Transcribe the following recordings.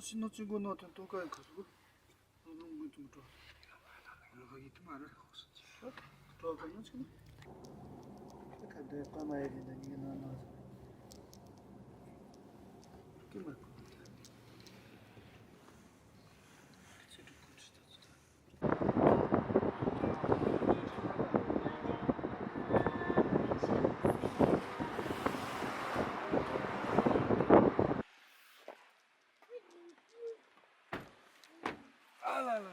西那经过那天都该可是个，那我怎么着？然后一他妈的好事情，这个能行吗？这看这干嘛一点的，你给那，根本。来。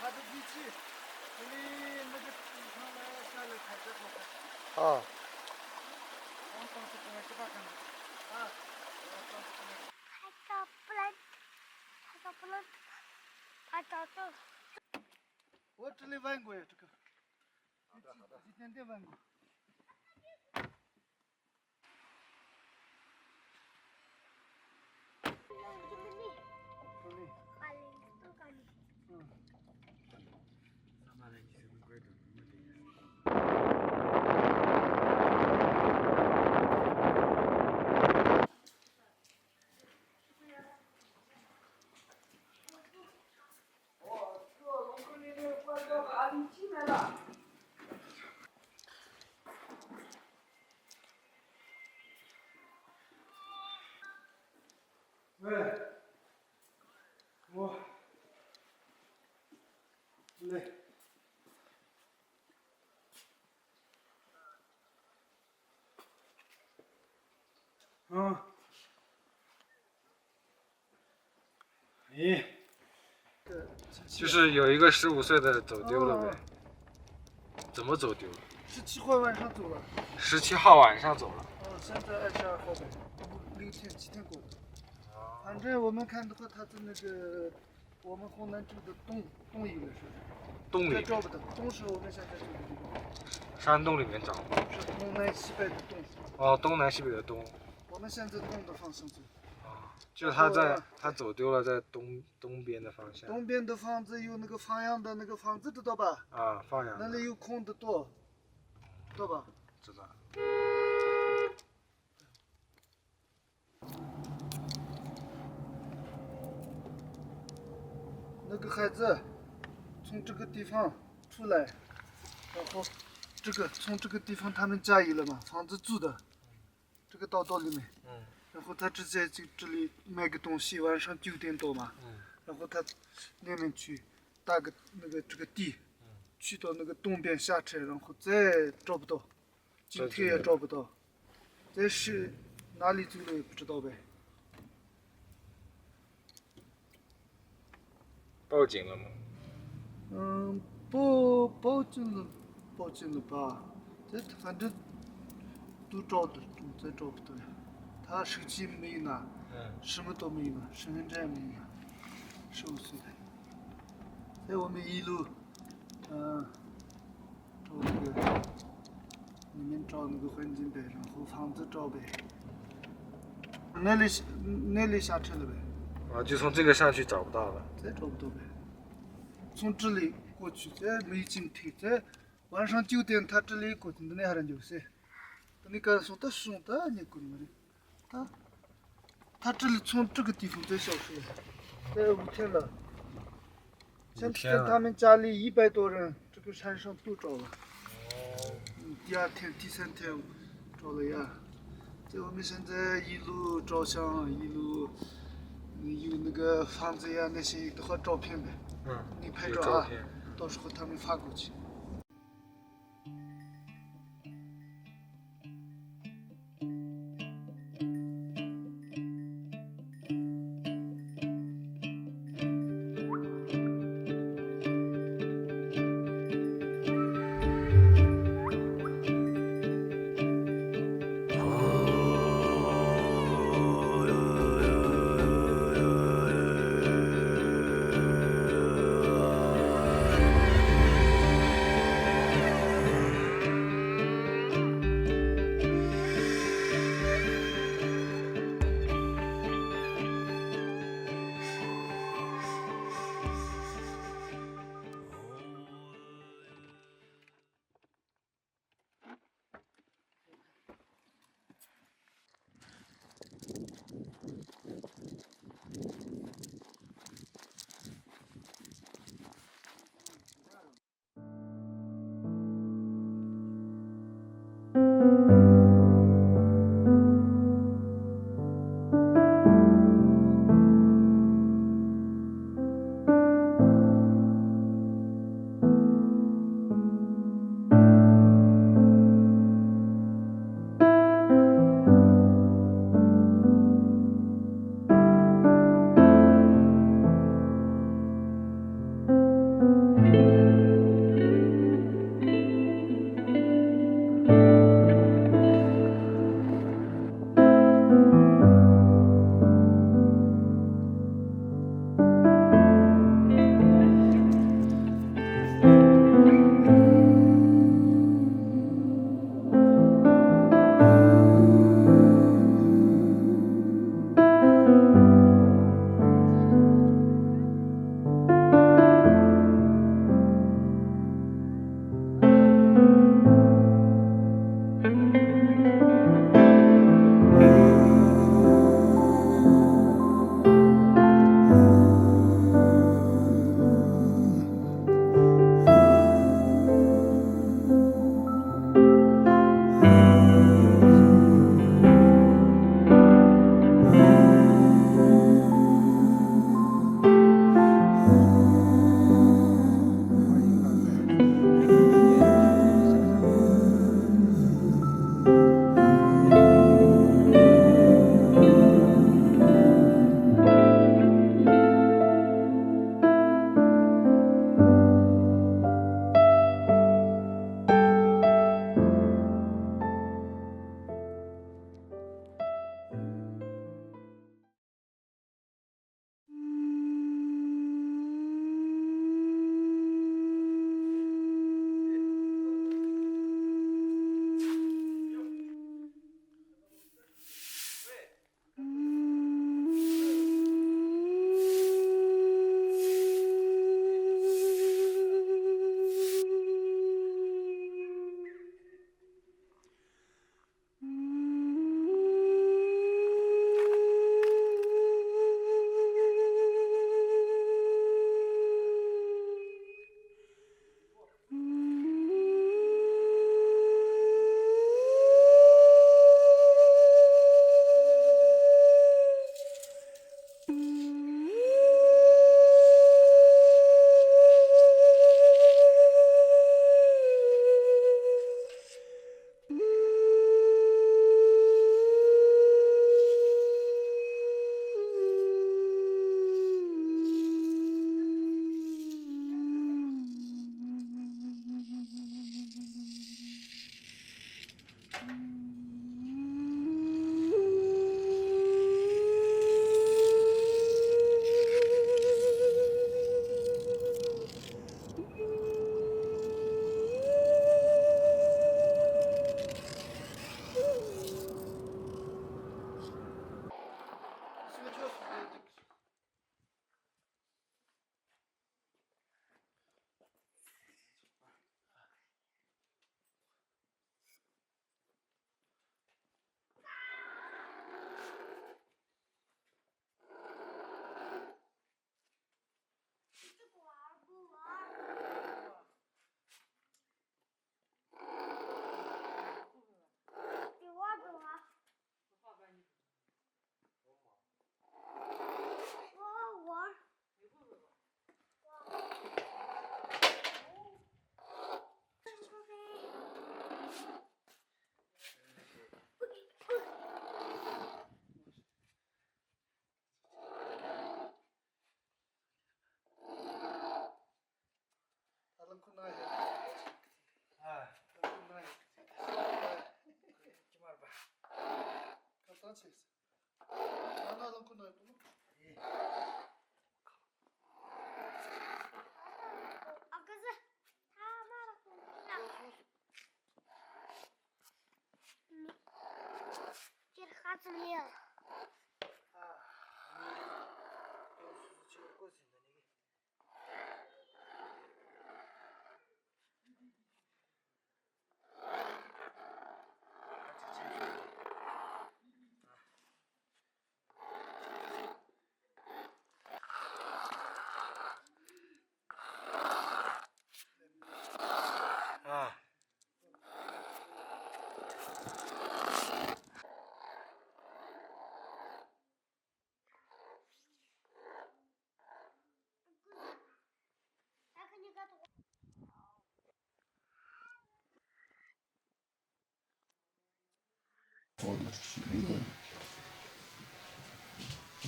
它的机器，这里那个地方呢，下来开始好看。啊。我当时本来是把看的，啊，我当时本来。他找到。我这里玩过呀，这个。好的。一点点玩过。喂，我累。嗯。咦。就是有一个15岁的走丢了呗？怎么走丢了17号晚上走了。17号晚上走了。现在22号呗，6天7天过的。反正我们看的话，他在那个我们湖南州的东一个是。洞里。找不到，东是我们现在这个地方。山洞里面找。是东南西北的东。哦，东南西北的东。我们现在东的方向走。就他走丢了，在东边的方向。东边的房子有那个放羊的那个房子，知道吧？啊，放羊。那里有空的多，知道吧？知道。那个孩子从这个地方出来，然后从这个地方他们家里了嘛，房子住的，这个道里面。然后他直接就这里买个东西，晚上9点多嘛。然后他那边去搭个这个地，去到那个东边下车，然后再找不到，今天也找不到，再是哪里走了也不知道呗。报警了吗？报警了吧？反正都找的，再找不到呀。他手机没有拿，什么都没有拿，身份证也没有拿，15岁的。在我们一路，找那个，你们找那个环境呗，然后房子找呗。那里下车了呗，啊，就从这个下去找不到了。再找不到呗。从这里过去，再没进去，再晚上9点他这里过去，那还能有谁？那个送的你过来的，他这里从这个地方再消失了，在5天了。现在他们家里100多人，这个山上都找了。第2天、第3天找了呀。在我们现在一路照相，一路有那个房子呀那些都好照片呗。你拍照啊，到时候他们发过去。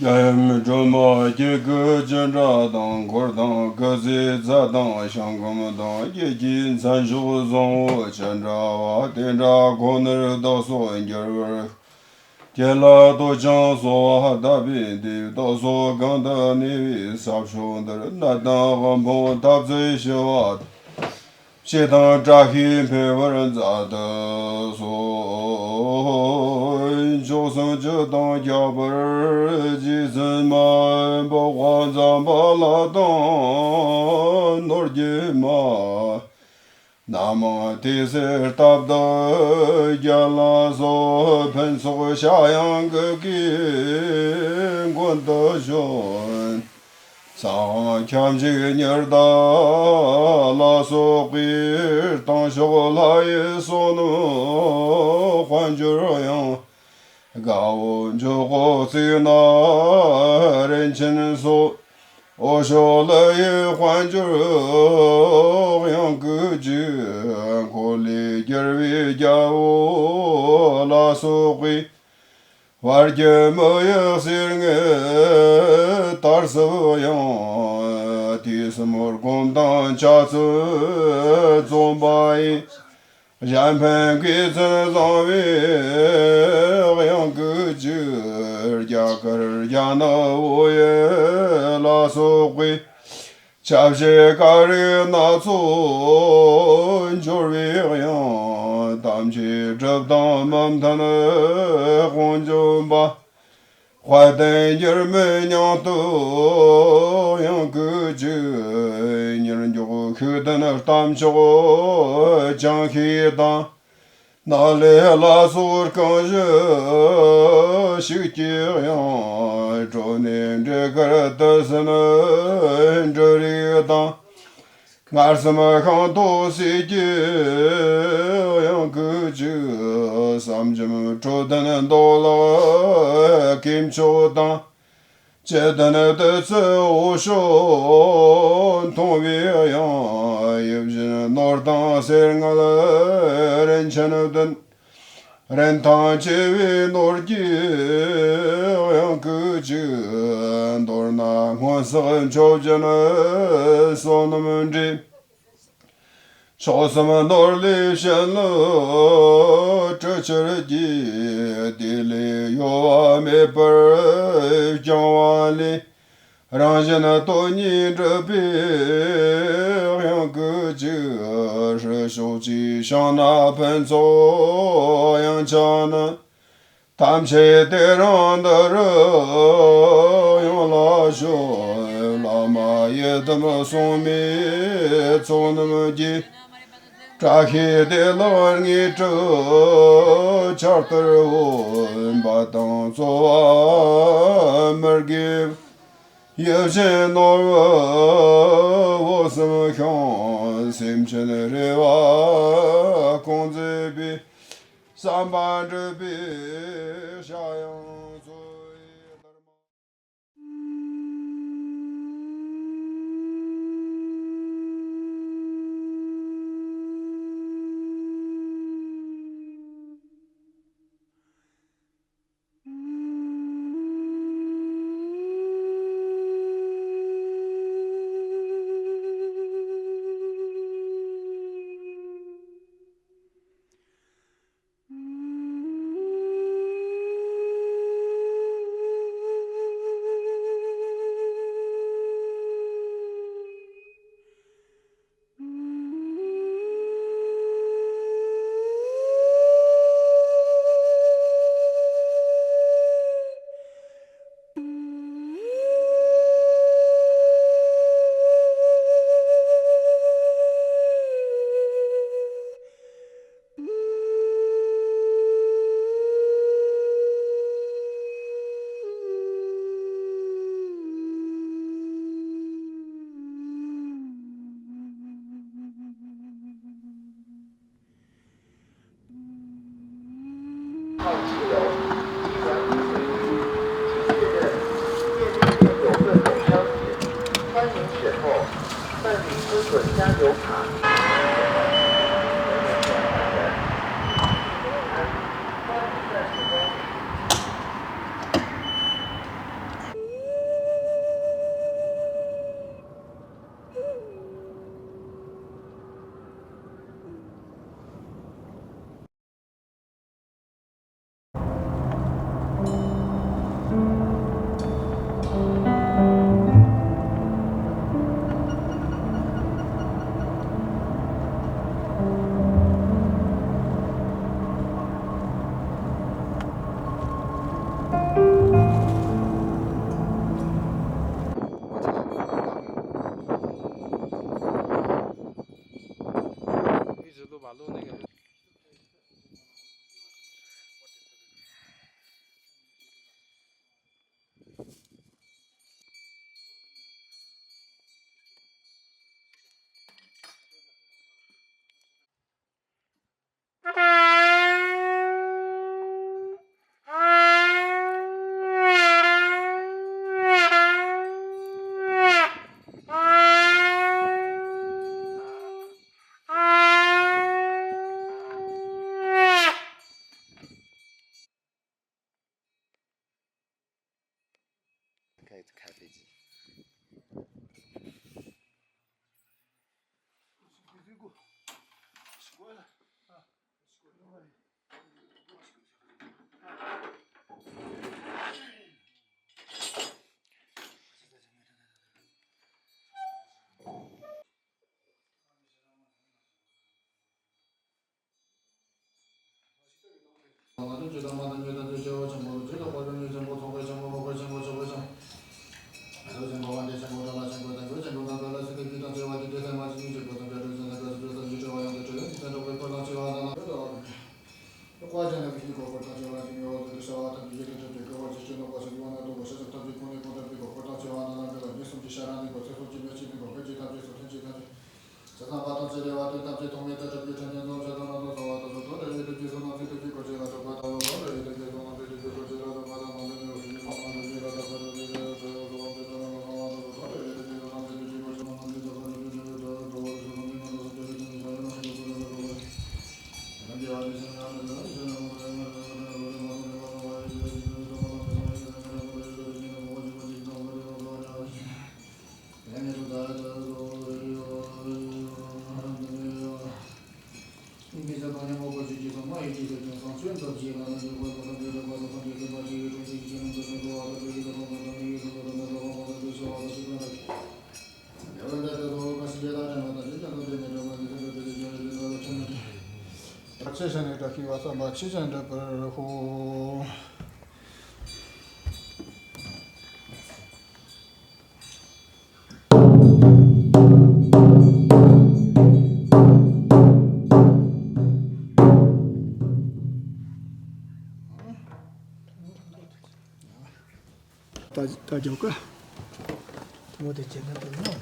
Yam Joma Yegu Jendra Dang Gordang Gazi Zadang Shangam Dang Yegin Sanju Zong Chandra Dendra Goner Daso Enger Kela Dojang So Dabi Di Daso Ganda Nivi Sapshundar Nada Rambo Tabzi Shivat Shedang Jahi Pevaran Zada So Josang Jadang Yabar Jizan Ma Bogwan Zambala Dang Norjima Nama Tiser Tabda Gyala So Penso Shayang Gaki Gwanda Shon Sang Kyamji Nyarda La Sokir Tang Shokolai Sonu Hwanjurayang Gao Jogo Sina Renchen So Osholai Hwanjur Yang Guji Koli Gervi Gao La Sokir Varge Moya Sirnge Tarso Yang Tismur Gomdan Chatsu Zombai Jampen Gizan Zombi Yang Gujur Jakar Yana Oye La Sokwi Chapshe Kari Natsu Jorvi Yang Damchi Jabdam Mamtana Honjumba Huaden Yerme Nyanto Yang Guju Nirnjo Kudan Tamcho Jankidan Nale La Sur Kanje Shikir Jonin Jekar Tasana Jaridan Narsama Kanto Siki Yang Guju Samjim Chodan Dola Kim Chodan Chedan Tetsu Osho Tongvi Yang Yibjin Nordan Serngala Renchanadan Rentan Chevi Norgi Yang Guju Dorna Hwansan Chojana Sonamunji Chosama Norli Shenlo Chacharaji Dili Yoa Mepar Jawali Ranjana Toni Drapi Yang Guju Shochi Shana Penzo Yang Chana Tamche Terandara Yang La Sho Lama Yedama Somi Tsonamaji Trahi de Larni Cho Charter Hon Batang Soa Mergiv Yevchen Norva Wasam Khan Simchen Reva Konzebi Samban Jebi Shayang Zoe Dharma 开飞机。水果，习惯了啊，习惯了。大脚个，我得简单点弄。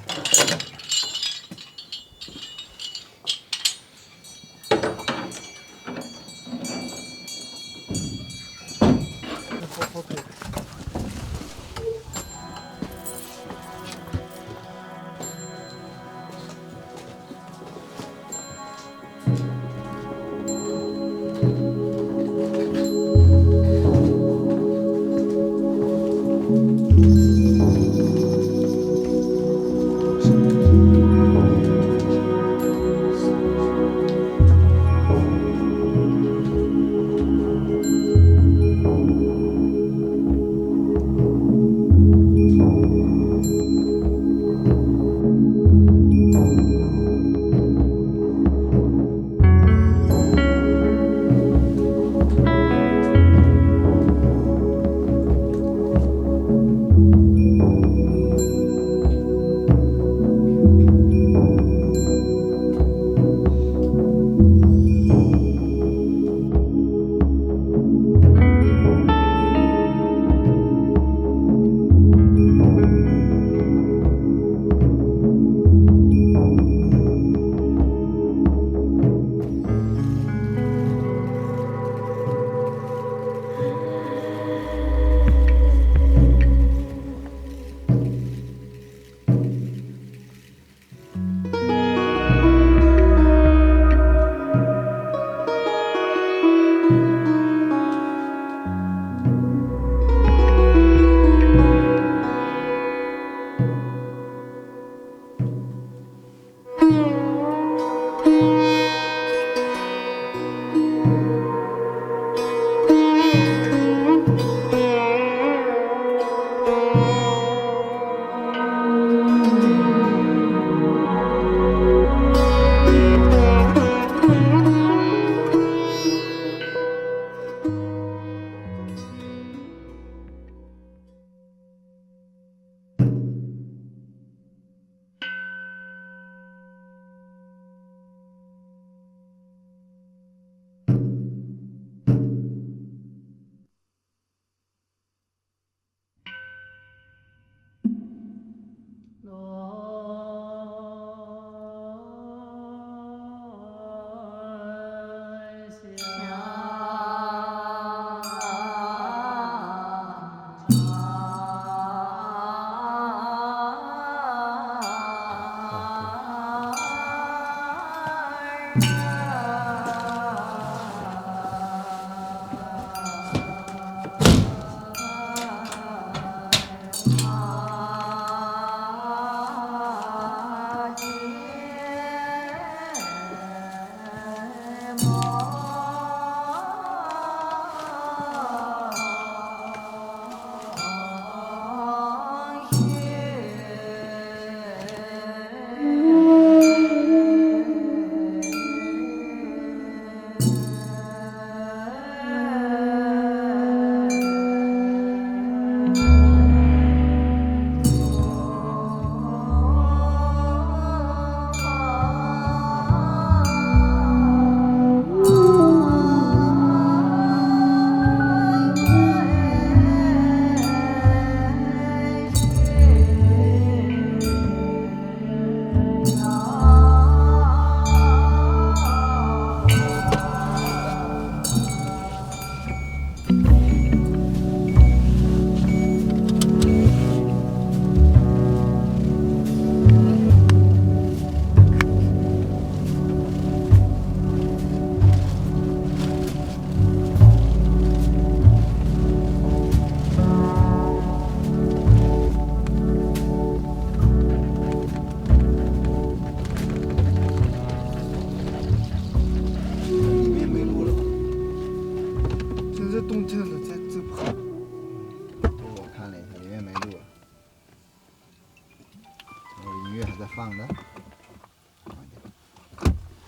放的。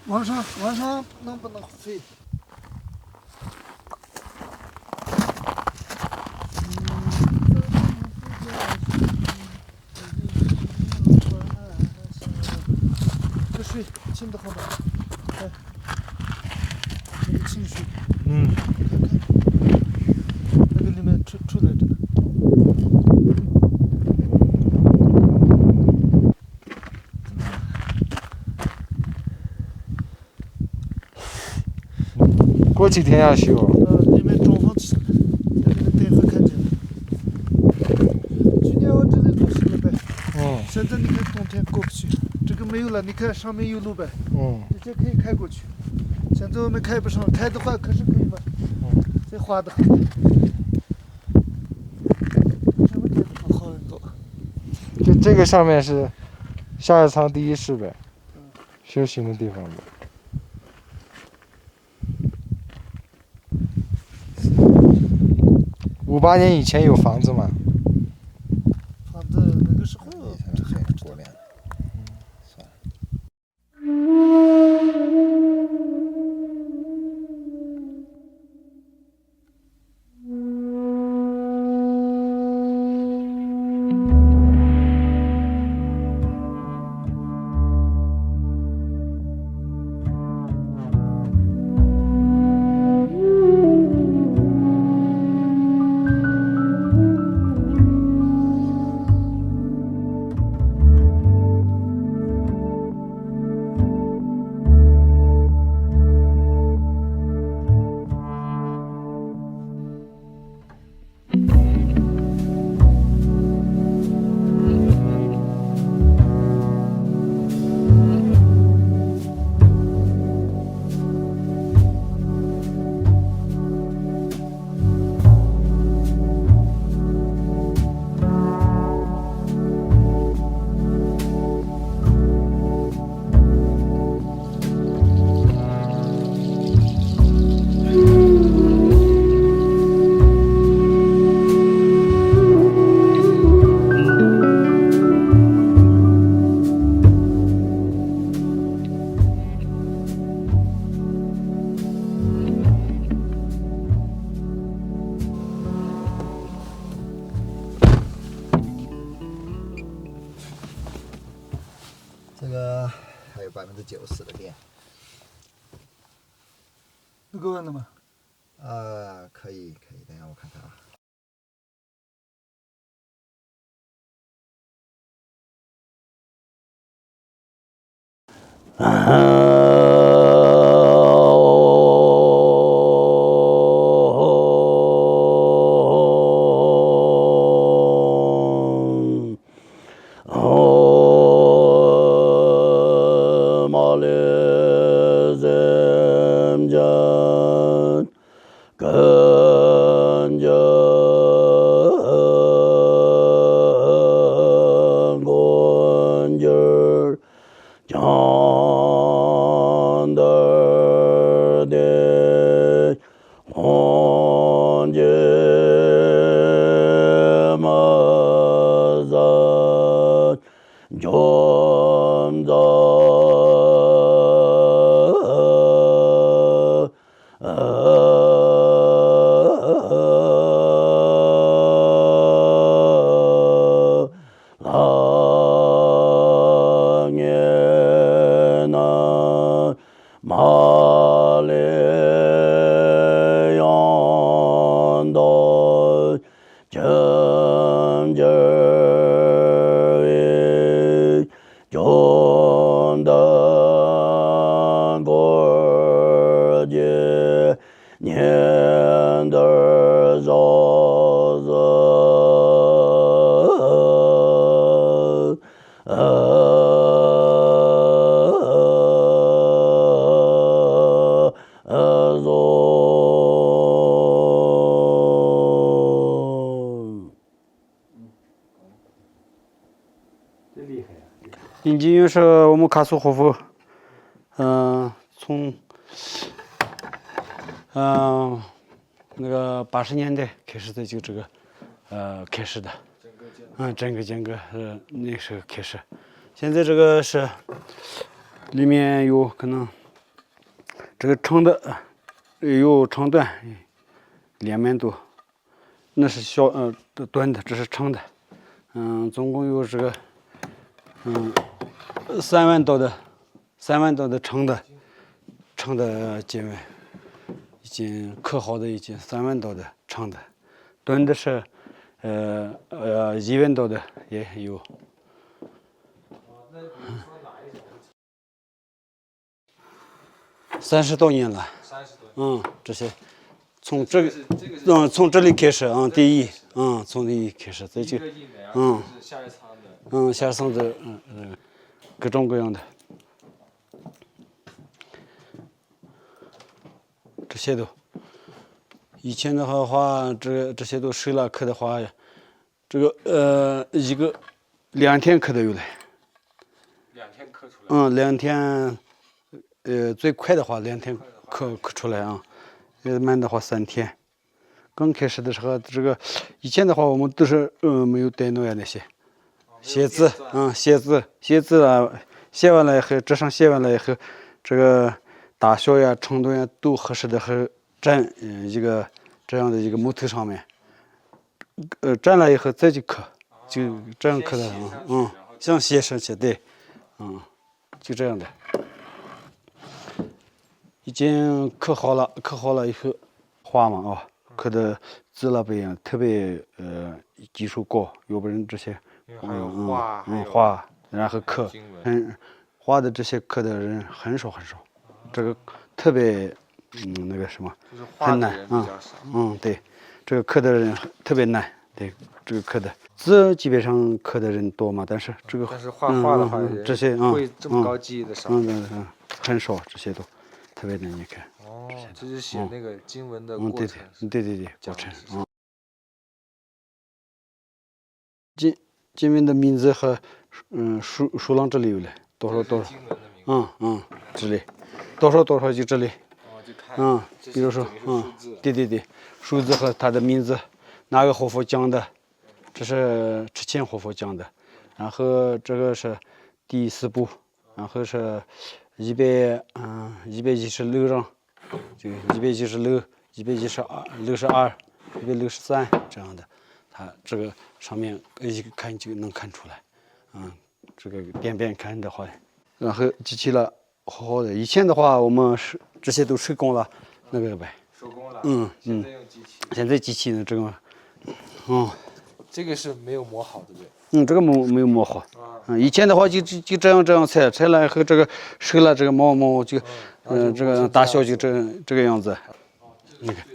往上能不能飞？这水清的好吗？哎，那个清水，看，那个里面出来这个。过几天要修。里面装上去了，在这个袋子看见了。去年我这里都是了呗，现在你看冬天过不去，这个没有了，你看上面有路呗，直接可以开过去。现在我们开不上，开的话可是可以吧？这滑的很，什么开的好很多。就这个上面是下一舱第一室呗，休息的地方呗。58年以前有房子吗？房子那个时候这还不知道。算了。这个还有90%的电。那个问了吗？可以，等一下我看看啊。临近又是我们喀苏活佛，从那个80年代开始的就这个开始的，整个那时候开始，现在这个是里面有可能这个长的有长短2面多，那是短的，这是长的。总共有这个3万多的长的经文，已经刻好的已经3万多的长的，短的是1万多的也有。30多年了。这些从这个从这里开始，第一，从第一开始，这就，下一层的，各种各样的，这些都，以前的话，这些都收了刻的话，这个一个2天刻都有了。2天刻出来。 2天，最快的话2天刻出来啊，慢的话3天。刚开始的时候，这个以前的话，我们都是没有电脑呀那些，写字啊，写完了以后，纸上写完了以后，这个大小呀、长短呀都合适的和粘一个这样的一个木头上面，粘了以后再去刻，就这样刻的像写上去对，就这样的。已经刻好了以后，画嘛刻的字那不一样，特别技术高，要不然这些画，然后刻，画的这些刻的人很少，这个特别那个什么，很难对，这个刻的人特别难，对，这个刻的字基本上刻的人多嘛，但是这个画的话，这些会这么高技艺的少，很少，这些都特别难，你看。这是写那个经文的过程。对，过程经文的名字和书廊这里有了多少，这里多少就这里，比如说对，数字和他的名字，哪个活佛讲的，这是之前活佛讲的，然后这个是第4部，然后是196章。就196、192、62、163这样的，它这个上面一个看就能看出来，这个边看的话，然后机器了好好的。以前的话，我们是这些都手工了，那个呗。手工了。现在用机器。现在机器呢，这个，这个是没有磨好，对不对？这个没有磨好。以前的话就这样拆了以后，这个收了这个毛就。这个大小就这个样子，你看，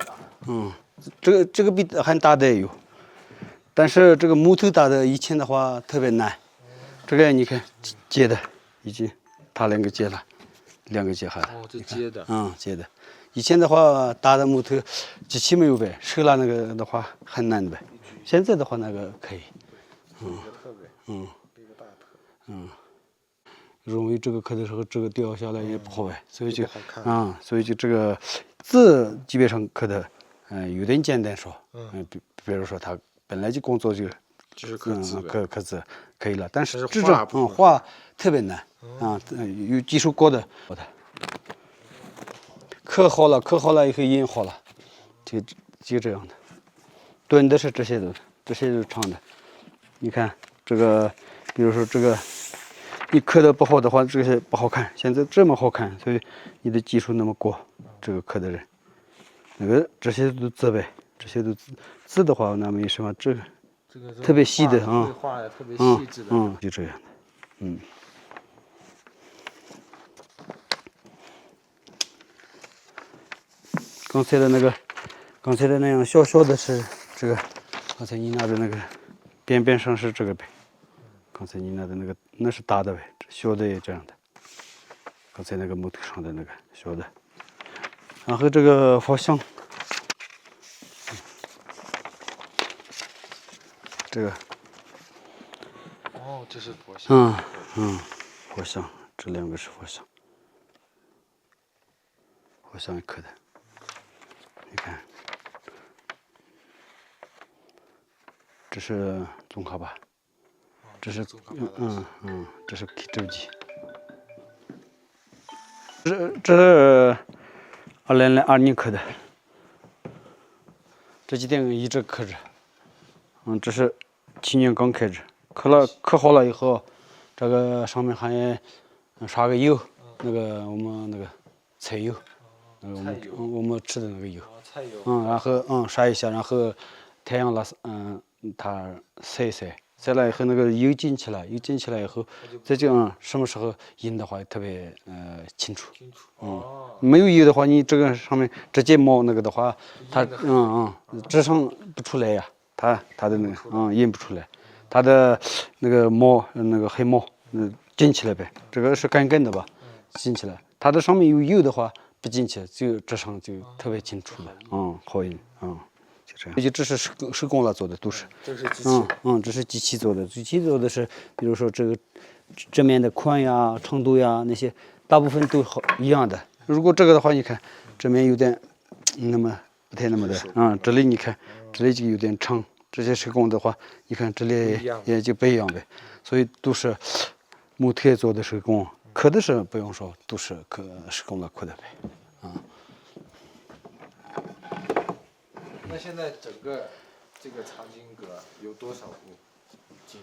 这个比还大的也有，但是这个木头打的以前的话特别难，这个你看接的已经他2个接了，2个接好了。这接的。接的，以前的话打的木头机器没有呗，收了那个的话很难呗，现在的话那个可以，容易这个刻的时候，这个掉下来也不好呗，所以就这个字基本上刻的，有点简单说，比如说他本来就工作就是刻字可以了，但是这种画特别难有技术高的，刻好了以后印好了，就这样的，短的是这些是长的，你看这个，比如说这个。你刻的不好的话，这些不好看。现在这么好看，所以你的技术那么高，这个刻的人，这些都字呗，这些都字的话，那没什么，这个特别细的画的特别细致的，就这样的，刚才的那样小的是这个，刚才你拿的那个边上是这个呗。刚才你拿的那是大的呗，小的也这样的。刚才那个木头上的那个小的，然后这个佛像，这个，这是佛像。佛像，这2个是佛像，佛像刻的，你看，这是宗喀巴。这是这是 K 周记。这是2002年刻的，这几天一直刻着。这是去年刚刻着，刻好了以后，这个上面还刷个油，那个我们那个菜油，那个我们吃的那个油。菜油。然后刷一下，然后太阳它晒一晒。晒了以后，那个油进去了，油进去了以后，再就什么时候印的话特别清楚。没有油的话，你这个上面直接抹那个的话，它纸上不出来呀，它的那个印不出来，它的那个墨那个黑墨进去了呗，这个是干干的吧，进去了，它的上面有油的话不进去，就纸上就特别清楚了，好印就这样。这是手工来做的，都是。这是机器。这是机器做的。机器做的是，比如说这个正面的宽呀、长度呀那些，大部分都好一样的。如果这个的话，你看正面有点那么不太那么的，这里你看这里就有点长。这些手工的话，你看这里也就不一样呗。所以都是木铁做的手工，刻的是不用说，都是手工来刻的呗。那现在整个这个藏经阁有多少部经？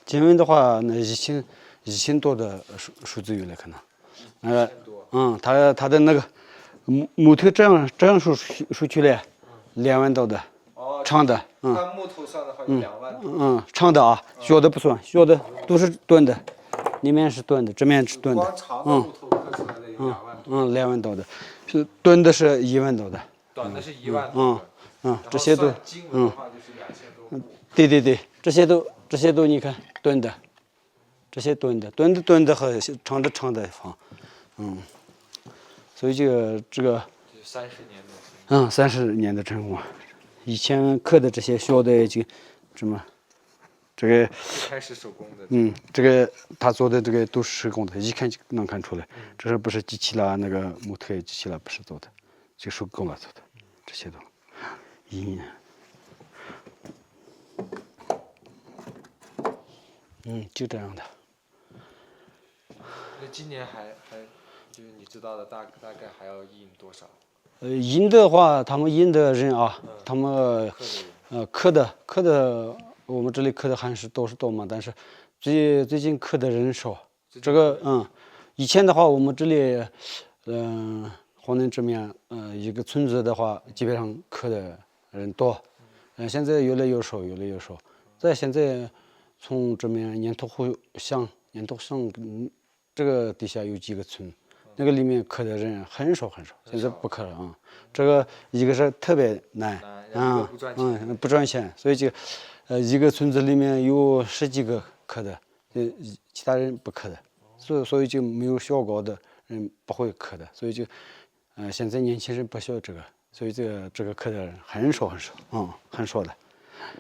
经文的话，那1000多的数字有了可能。它的那个木头这样数去了，2万多的，长的，它木头上的话有2万多。长的啊，小的不算，小的都是钝的，里面是钝的，这面是钝的。光长的木头刻出来的有2万多。2万多的，是钝的是1万多的。短的是1万多。这些都经文的话就是2000多部。对，这些都你看钝的，这些钝的和长的放，所以这个30年的。30年的成果，以前刻的这些小的就这么，这个最开始手工的。这个他做的这个都是手工的，一看就能看出来，这是不是机器啦？那个木头机器啦不是做的，就手工来做的，这些都，就这样的。那今年还就是你知道的大概还要印多少？印的话，他们印的人啊，他们刻的，我们这里刻的还是都是多嘛，但是最近刻的人少。这个以前的话，我们这里华南这面一个村子的话，基本上刻的人多，现在越来越少。在现在从这面年头乡这个底下有几个村，那个里面刻的人很少，现在不刻了啊。这个一个是特别难不赚钱，所以就一个村子里面有10几个刻的，其他人不刻的，所以就没有效果的人不会刻的，所以就现在年轻人不需要这个，所以这个刻的人很少，很少的。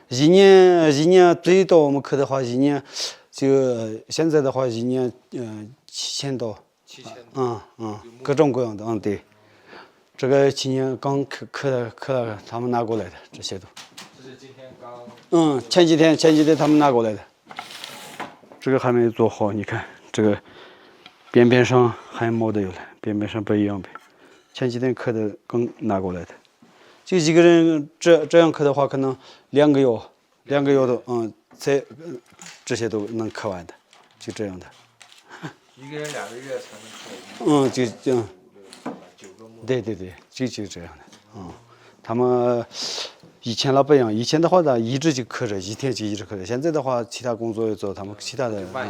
一年最多我们刻的话，一年就现在的话一年7000多。各种各样的，对，这个去年刚刻了，他们拿过来的这些都。这是今天刚。前几天他们拿过来的，这个还没做好，你看这个边上还抹的有了，边上不一样呗。前几天刻的刚拿过来的，就一个人这样刻的话，可能2个月都才这些都能刻完的，就这样的。一个人2个月才能刻。就这样。9个木。对，就这样的。他们以前不一样，以前的话呢一直就刻着，一天就一直刻着。现在的话，其他工作要做，他们其他的慢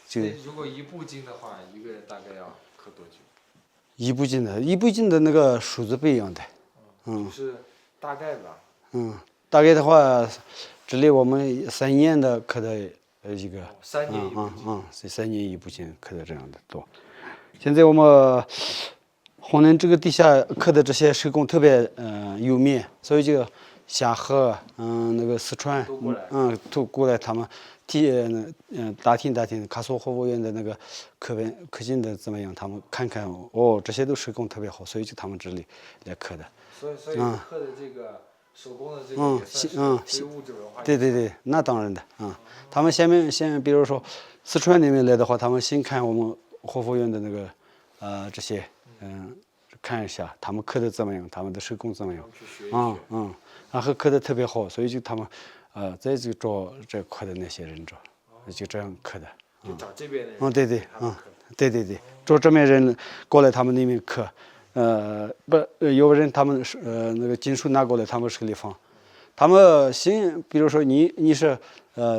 就。如果1部经的话，一个人大概要刻多久？1部经的那个数字不一样的。就是大概吧。大概的话，这里我们3年的刻的一个。3年1部经。是3年1部经刻的这样的多。现在我们华南这个地下刻的这些手工特别有名，所以就下河那个四川都过来他们打听喀苏活物园的那个刻经的怎么样，他们看这些都手工特别好，所以就他们这里来刻的。所以刻的这个手工的这个也算是非物质文化。对对对，那当然的啊。他们先比如说四川那边来的话，他们先看我们活佛院的那个这些看一下他们刻的怎么样，他们的手工怎么样，然后刻的特别好，所以就他们再就找这块的那些人找，就这样刻的。就找这边的人。对对，对对对，找这边人过来他们那边刻，有人他们是那个金属拿过来，他们手里放，他们比如说你是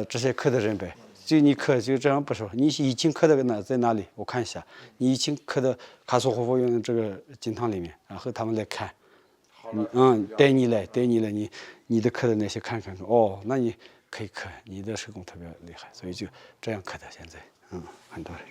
这些刻的人呗，就你刻就这样不说，你以前刻的在哪里？我看一下，你以前刻的卡索活佛院的这个经堂里面，然后他们来看，带你来，你的刻的那些看，哦，那你可以刻，你的手工特别厉害，所以就这样刻的。现在，很多人。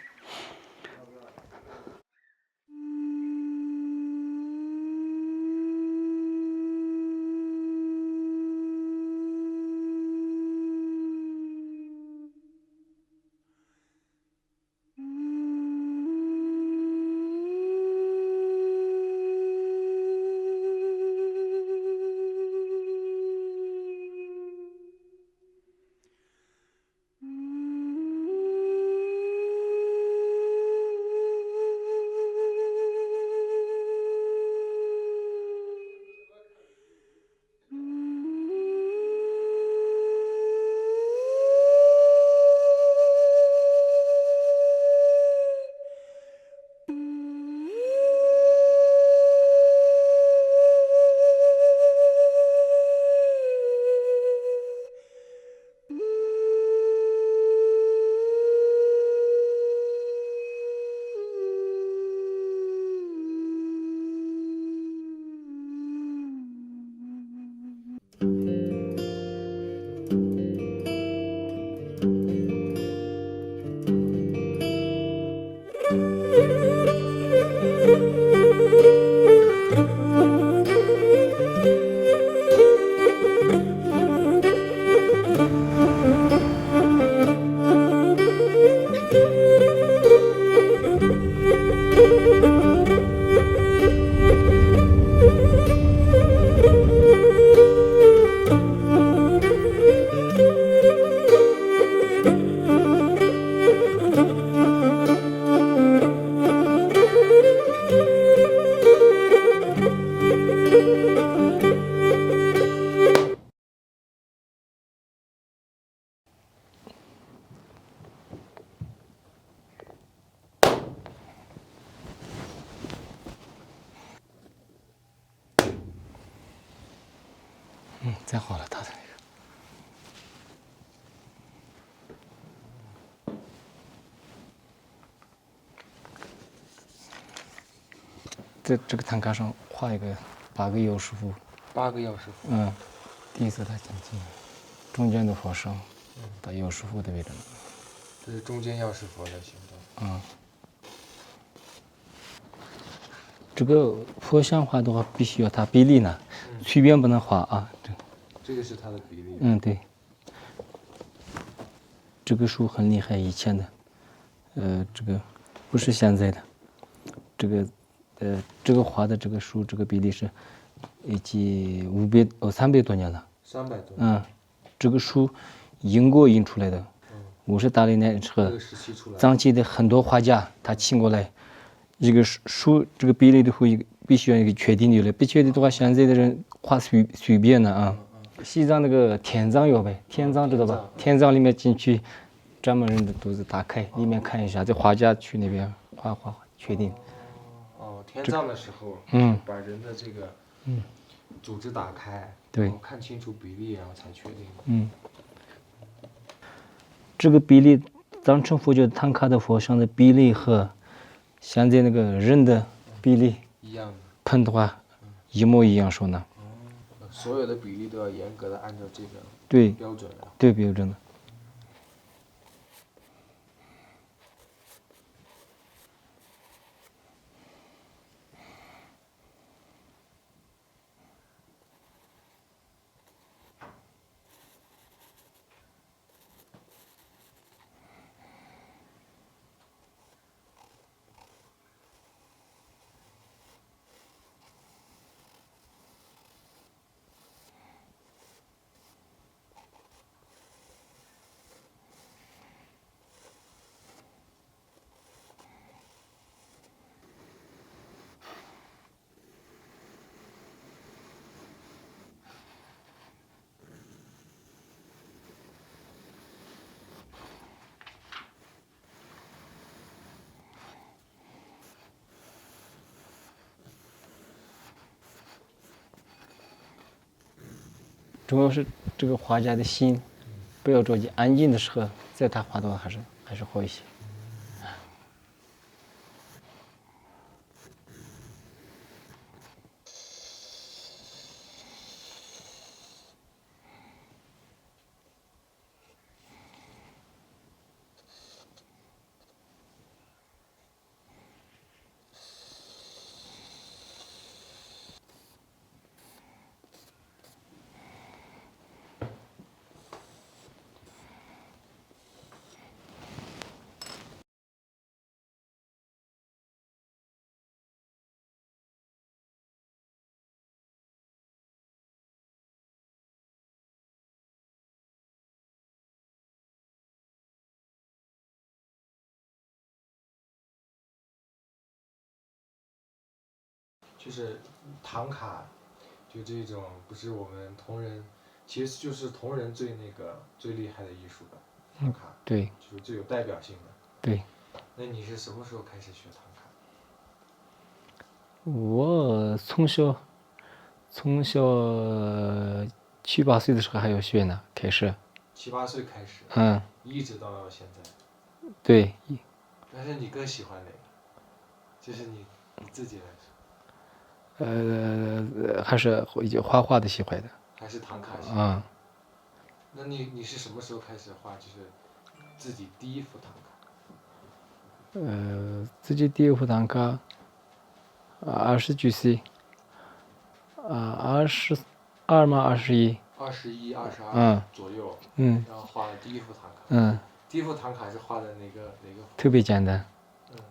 再好了，他的那个，这个坦克上画一个8个药师符，8个药师符。第一次他讲经，中间的佛上，把药师符的位置。这是中间药师佛的形状。这个佛像画的话，必须要它比例呢，随便不能画啊。这个是它的比例。对。这个书很厉害，以前的，这个不是现在的，这个画的这个书，这个比例是已经300多年了。300多年。这个书英国印出来的，50、80年时候，藏区的很多画家他请过来，一个书这个比例的话，必须要一个确定的了，不确定的话，现在的人画随便的啊。西藏那个天葬有呗，天葬知道吧？天葬里面进去，专门人的肚子打开，里面看一下，这画家去那边画，确定。天葬的时候，把人的这个组织打开，对，然后看清楚比例，然后才确定。这个比例，藏传佛教唐卡的佛像的比例和现在那个人的比例一样的，碰的话，一模一样说呢。所有的比例都要严格的按照这个标准来。对标准的。主要是这个画家的心，不要着急，安静的时候再他画的话还是好一些。就是唐卡，就这种不是我们同人，其实就是同人最最厉害的艺术吧，唐卡，对，就是最有代表性的。对。那你是什么时候开始学唐卡？我从小7、8岁的时候还要学呢，开始。7、8岁开始。一直到现在。对。但是你更喜欢哪个？就是你自己来说。还是画画的喜欢的。还是唐卡喜欢。那你是什么时候开始画？就是自己第一幅唐卡。自己第一幅唐卡，20几岁。22嘛，21。21、22左右。然后画了第一幅唐卡。第一幅唐卡是画的哪个？特别简单。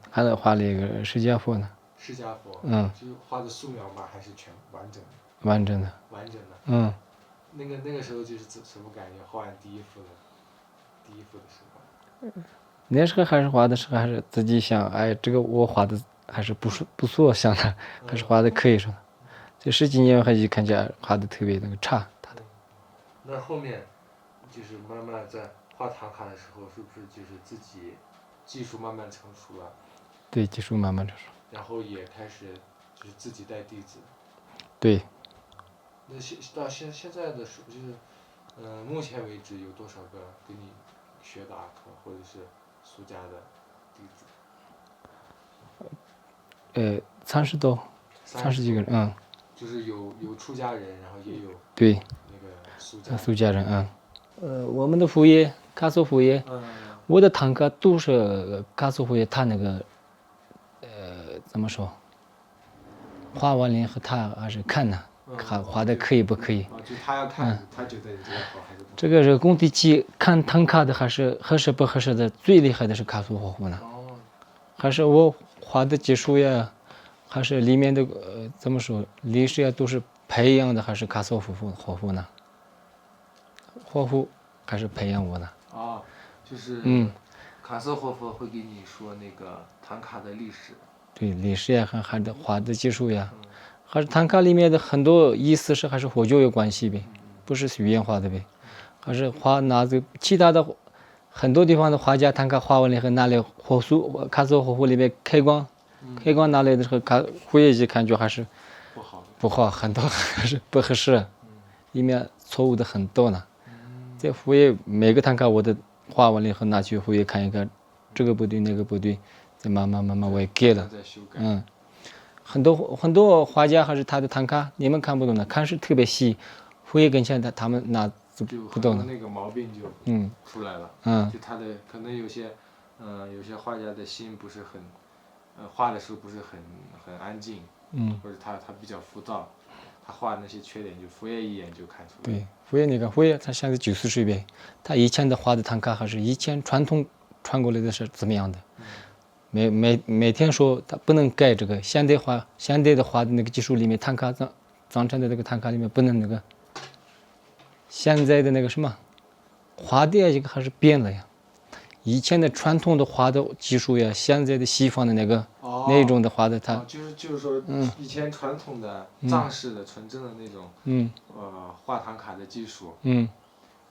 还得画了一个释迦佛呢。释迦佛。就是画的素描吗？还是全完整的？完整的。完整的。那个时候就是什么感觉？画完第一幅的时候。那时候还是画的时候还是自己想，哎，这个我画的还是不错，想的还是画的可以说。这10几年还是看起来画的特别差。那后面就是慢慢在画唐卡的时候，是不是就是自己技术慢慢成熟了？对，技术慢慢成熟。然后也开始就是自己带弟子。对。那到现在的时候，就是目前为止有多少个跟你学的阿克或者是苏家的弟子？30多，30几个人。就是有出家人，然后也有对那个苏家人。我们的父爷卡索父爷，我的堂哥都是卡索父爷，他那个怎么说？画完了以后他还是看呢，画的可以不可以？就他要看，他觉得你这个好还是不好？这个是工地去看唐卡的，还是合适不合适的？最厉害的是卡索霍夫呢？还是我画的技术呀？还是里面的怎么说？历史呀都是培养的，还是卡索霍夫呢？霍夫还是培养我呢？就是卡索霍夫会给你说那个唐卡的历史。对，历史呀，还是画的技术呀，还是唐卡里面的很多意思是还是和教有关系呗，不是语言画的呗，还是画拿着其他的很多地方的画家唐卡画完了以后拿来卡索霍夫里面开光拿来的时候，回忆感觉还是不好，很多还是不合适，里面错误的很多呢。在回忆每个唐卡我都画完了以后拿去回忆看一看，这个不对那个不对，再慢慢我也改了。很多画家还是他的唐卡你们看不懂的，看是特别细，回忆跟前他们拿不懂的。那个毛病就出来了。就他的可能有些画家的心不是很。画的时候不是很安静，或者他比较浮躁，他画那些缺点就佛爷一眼就看出来。对，佛爷他现在90岁呗，他以前的画的唐卡还是以前传统传过来的是怎么样的？每天说他不能改这个现代的画的那个技术里面，唐卡藏成的那个唐卡里面不能那个现在的那个什么画的这个还是变了呀。以前的传统的画的技术呀，现在的西方的那种的画的，就是说，以前传统的藏式的纯正的那种，画唐卡的技术，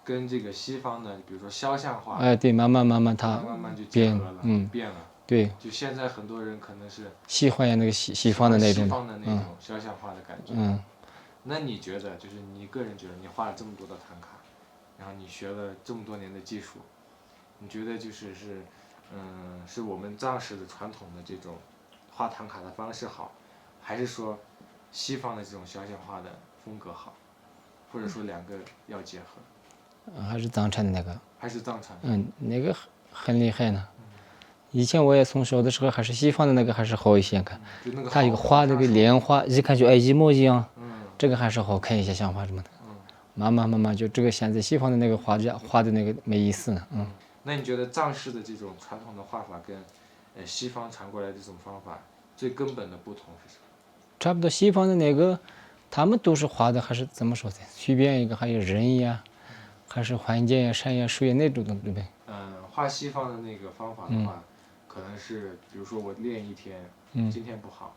跟这个西方的，比如说肖像画，对，慢慢它就结合了，变了，对，就现在很多人可能是喜欢呀那个西方的那种，肖像画的感觉，那你觉得，就是你个人觉得，你画了这么多的唐卡，然后你学了这么多年的技术，你觉得是我们藏式的传统的这种画唐卡的方式好，还是说西方的这种肖像画的风格好，或者说两个要结合？还是藏传的那个，还是藏传？那个很厉害呢。以前我也从小的时候还是西方的那个还是好一些看，他一个画那个莲花，一看就一模一样，这个还是好看一些，像画什么的。慢慢就这个现在西方的那个画的那个没意思呢。那你觉得藏式的这种传统的画法跟西方传过来的这种方法最根本的不同是什么？差不多西方的那个，他们都是画的还是怎么说的？随便一个还有人呀，还是环境呀、山呀、水呀那种的，对不对？画西方的那个方法的话，可能是比如说我练一天，今天不好，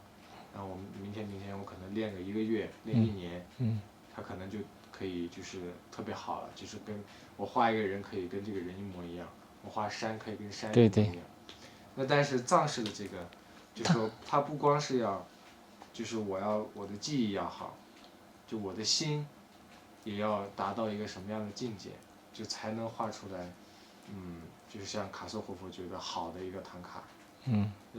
然后我明天我可能练个1个月，练1年，他可能就可以就是特别好了，就是跟我画一个人可以跟这个人一模一样，我画山可以跟山一模一样。那但是藏式的这个，就是说它不光是要，就是我的技艺要好，就我的心也要达到一个什么样的境界，就才能画出来，就是像卡索活佛觉得好的一个唐卡。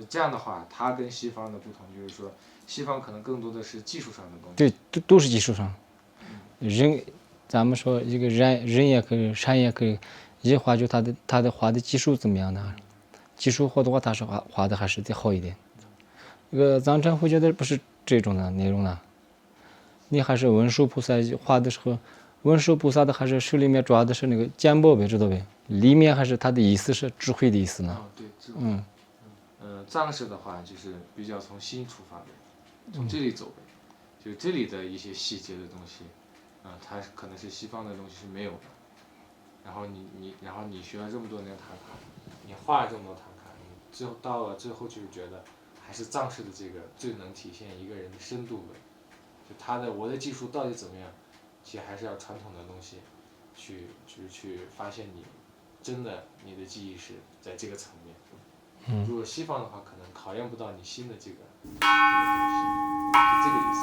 这样的话，它跟西方的不同就是说，西方可能更多的是技术上的东西。对，都是技术上。咱们说一个人也可以，山也可以，一画就他的画的技术怎么样呢？技术好的话，他是画的还是得好一点。这个藏传佛教的不是这种的内容了，你还是文殊菩萨画的时候，文殊菩萨的还是手里面抓的是那个剑宝呗，知道呗？里面还是他的意思是智慧的意思呢。对，智慧。藏式的话就是比较从心出发的，从这里走呗，就这里的一些细节的东西，它可能是西方的东西是没有的。然后你学了这么多年唐卡，你画了这么多唐卡，你到了最后就是觉得还是藏式的这个最能体现一个人的深度的，就我的技术到底怎么样，其实还是要传统的东西去发现真的你的技艺是在这个层面。如果西方的话，可能考验不到你心的这个东西，是这个意思。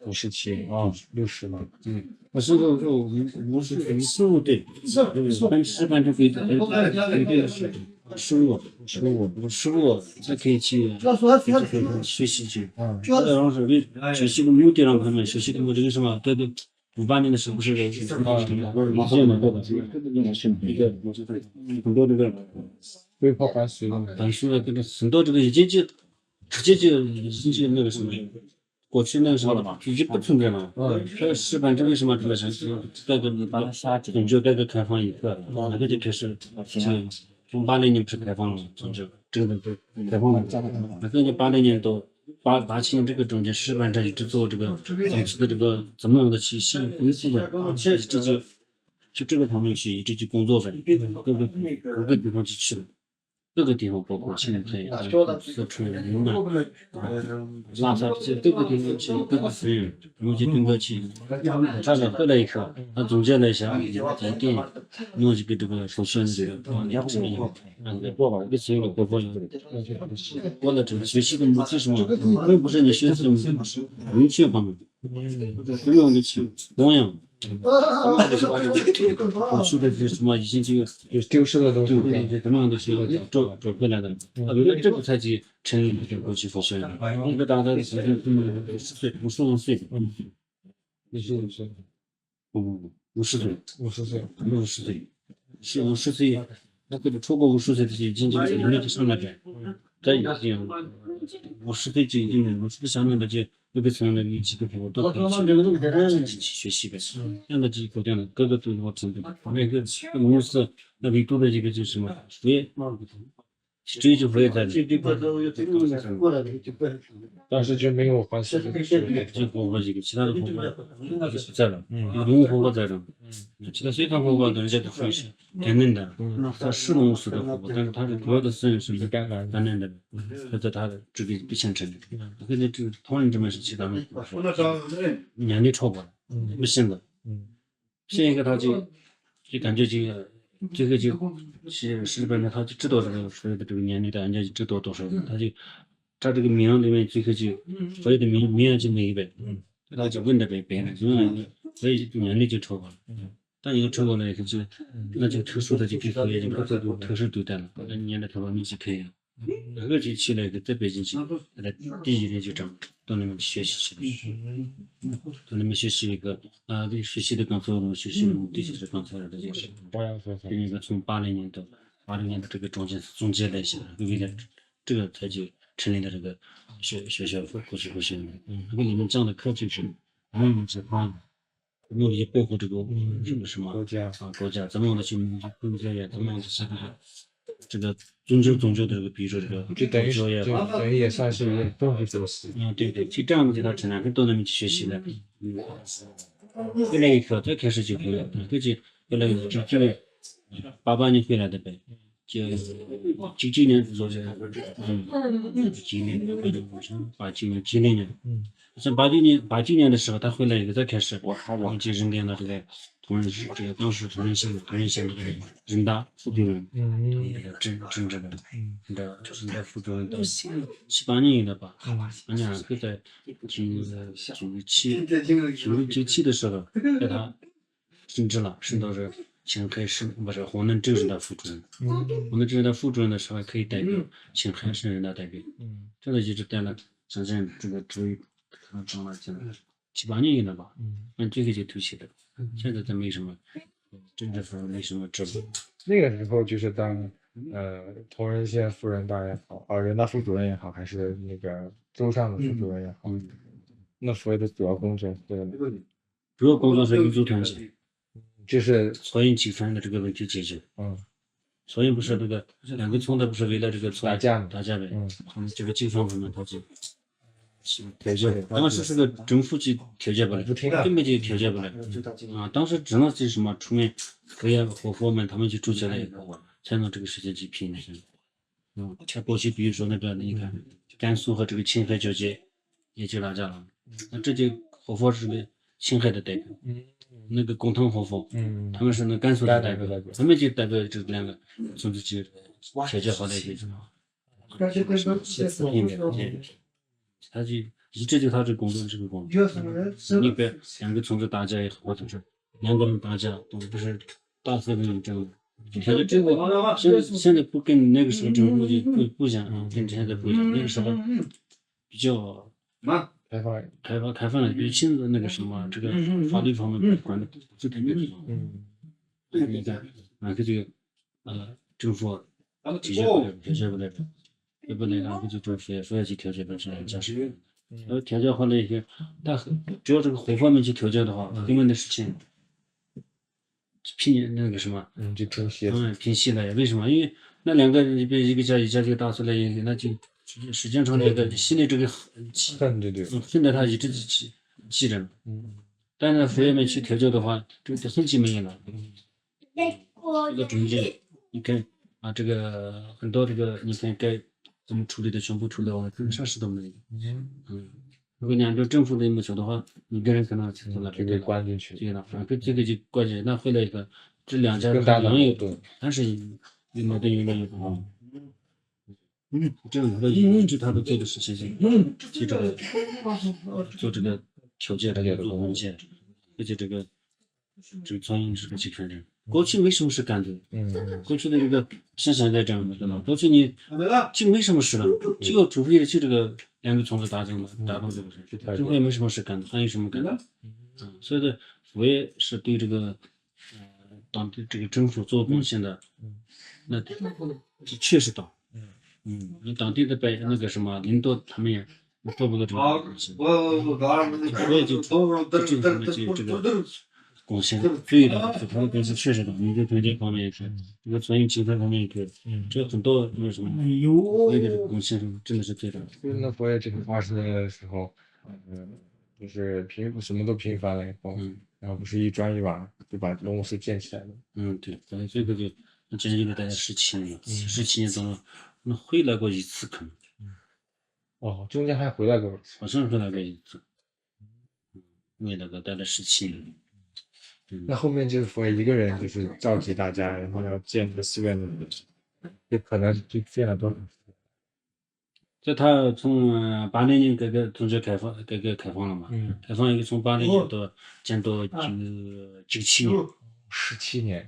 57啊，60了。我是个55对，15就可以15才可以去学习去。然后是学习的目的上可能学习的这个什么，对，58年的时候不是马上的很多这个规划班书的这个很多这个已经直接就那个什么，过去那个什么已经不存在了。石板这为什么这个是改革你就改革开放以后，那个就开始从80年不是开放了，从这个开放了，那个就80年到87年这个中间，石板这一直做这个当时的这个怎么样的去新恢复的，就这个方面去一直去工作呗，各个地方去去了。各个地方包括青海、四川、云南、拉萨这些各个地方去各个省份，尤其跟过去，他们回来以后，他总结了一下一点，弄几个这个首先这个一次有个我的这个学习的目的是什么？并不是你学习文学方面，不用你去光样。过去的是什么？已经就丢失的东西，对，怎么样都是要找回来的。这个才去成立这个国际佛学院。一个大的是50岁，55岁，55岁是50岁，那个超过50岁的已经就是年纪上来了，这已经50岁就已经50岁上面的就。特别是那个几个朋友都可以去学习呗，这样的几个这样的各个都有程度，每个公司那里都的这个就是什么这一句佛也在这。当时就没有欢喜的这活佛几个，其他的活佛不在了，有龙活佛在这，其他随堂活佛人家都属于是天然的，他是龙寺的活佛，但是他的主要的僧是甘南的，他在他的这个不虔诚的，跟这个同仁这边是其他的年龄超过了，不信的，信一个他就感觉这个是本来他就知道这个所有的这个年龄的，人家就知道多少，他这个名里面最后就所有的名就没一百，他就问的白了，所以年龄就超过了，但一个超过了以后就那就特殊的就给佛爷就特殊对待了，那年的头发你就可以了。那个就去了一个在北京去，第一年就这样到那边学习去了，到那边学习一个学习的刚才我们学习的目的就是刚才的就是那个从80年到86年的这个中间总结了一下，为了这个才就成立了这个学校国际学院。那个里面讲的课就是是努力保护这个什么国家，怎么样的去控制呀，怎么样的去这个宗教的这个，比如说这个就等于也算是政府组织。对，就这样子给他成了，跟到那边去学习了。回来以后再开始就回来，估计回来就88年回来的呗，就99年左右，90年，像89年的时候，他回来以后再开始，就任给了这个同仁这个当时同仁县的人大副主任，政治的，就是在副主任到78年了吧，反正就在97的时候，在他升职了，升到这青海市不是河南州人大副主任，河南州人大副主任的时候可以代表青海省人大代表，这个一直待了将近这个职位。长了现在7、8年了吧，这个就退休了。现在他没什么，政治上没什么职务。那个时候就是当同仁县副人大也好，人大副主任也好，还是那个州上的副主任也好，那所谓的主要工作主要工作是民族团结，就是草原纠纷的这个问题解决。草原不是那个两个村的不是为了这个打架呗，这个纠纷方面他就。调解，当时是个政府去调解不来，根本就调解不来当时只能是什么出面和佛们他们去组织了以后，才能这个事情去平像过去比如说那个你看甘肃和这个青海交界也就打架了，那这就和佛是个青海的代表，那个工藤和佛，他们是那甘肃的代表，他们就代表这两个组织去调解好了一个他就一直就他这工作这个工作，那个两个村子打架也好，或者是2个人打架，都不是大河的那种争。他就这个现在不跟那个时候政府就不一样，跟现在不一样。那个时候比较开放了，比如现在那个什么这个法律方面管的不是特别多。你看这就政府调解不了。也不能让就做非要去调解本身驾驶，调解好了以后，但只要这个和方面去调解的话，根本的事情那个什么，就平息了。为什么？因为那2个人一个家就打出来以后，那就时间长了一个心里这个恨的他一直记着。但是非要面去调解的话，这个痕迹没有了。这个中间你看这个很多这个你看该。怎么处理的全部处理完了，可能啥事都没有。如果按照政府的要求的话，一个人可能就被关进去，这个就关进去。那回来以后，这2家人有多，但是有矛盾越来越多。这样一直他都做的事情是做这个调解的做文件，而且这个专业这个去看人。过去没什么事干的，过去的这个像现在这样的，对吧？过去你就没什么事了，就除非就这个2个村子打仗了，打到这个事，政府也没什么事干，还有什么干的？所以说我也是对这个当地这个政府做贡献的，那确实大，你当地的那个什么领导他们也做不到这个事情，所以就这个贡献最大的，他们公司确实的，民族团结方面也是，这个专业精神方面也是，这很多那个什么，佛爷的贡献真的是最大的。就是那佛爷这个发生的时候，就是什么都平反了以后，然后不是一砖一瓦就把龙武寺建起来了。对，反正这个就建立了大概17年了，17年中那回来过一次可能。哦，中间还回来过，好像回来过一次。为那个待了17年。那后面就是佛爷一个人，就是召集大家，然后要建这个寺院的，这可能就建了多少？在他从80年改革开放了嘛，开放以后从80年到建到97年，17年